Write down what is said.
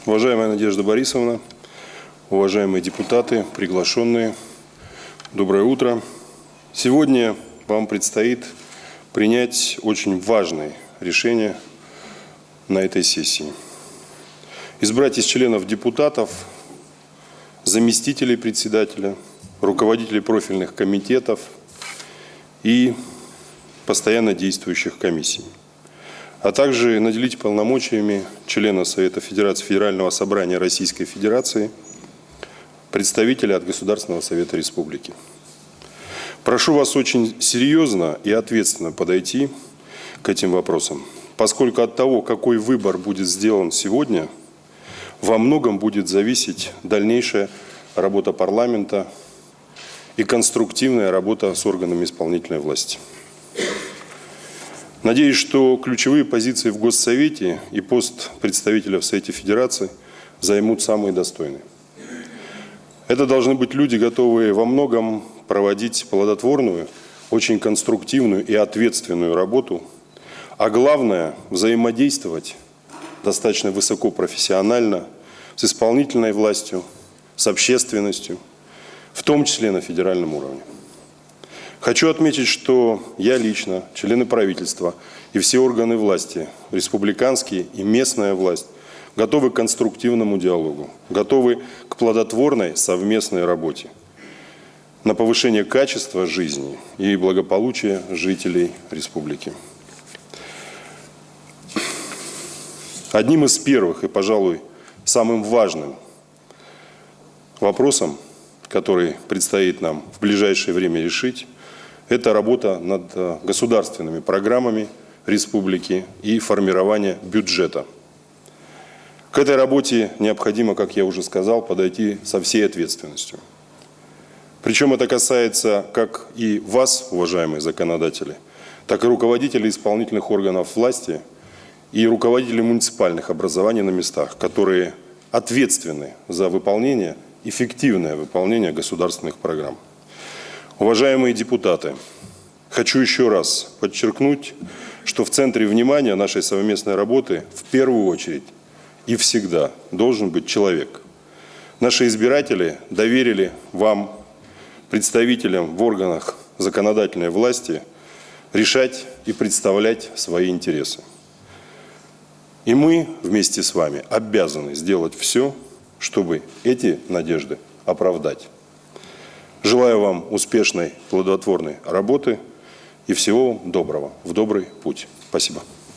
Уважаемая Надежда Борисовна, уважаемые депутаты, приглашенные, доброе утро. Сегодня вам предстоит принять очень важное решение на этой сессии. Избрать из членов депутатов заместителей председателя, руководителей профильных комитетов и постоянно действующих комиссий, а также наделить полномочиями члена Совета Федерации Федерального собрания Российской Федерации, представителя от Государственного Совета Республики. Прошу вас очень серьезно и ответственно подойти к этим вопросам, поскольку от того, какой выбор будет сделан сегодня, во многом будет зависеть дальнейшая работа парламента и конструктивная работа с органами исполнительной власти. Надеюсь, что ключевые позиции в Госсовете и пост представителя в Совете Федерации займут самые достойные. Это должны быть люди, готовые во многом проводить плодотворную, очень конструктивную и ответственную работу, а главное – взаимодействовать достаточно высокопрофессионально с исполнительной властью, с общественностью, в том числе на федеральном уровне. Хочу отметить, что я лично, члены правительства и все органы власти, республиканские и местная власть, готовы к конструктивному диалогу, готовы к плодотворной совместной работе на повышение качества жизни и благополучия жителей республики. Одним из первых и, пожалуй, самым важным вопросом, который предстоит нам в ближайшее время решить, это работа над государственными программами республики и формирование бюджета. К этой работе необходимо, как я уже сказал, подойти со всей ответственностью. Причем это касается как и вас, уважаемые законодатели, так и руководителей исполнительных органов власти и руководителей муниципальных образований на местах, которые ответственны за выполнение, эффективное выполнение государственных программ. Уважаемые депутаты, хочу еще раз подчеркнуть, что в центре внимания нашей совместной работы в первую очередь и всегда должен быть человек. Наши избиратели доверили вам, представителям в органах законодательной власти, решать и представлять свои интересы. И мы вместе с вами обязаны сделать все, чтобы эти надежды оправдать. Желаю вам успешной, плодотворной работы и всего вам доброго, в добрый путь. Спасибо.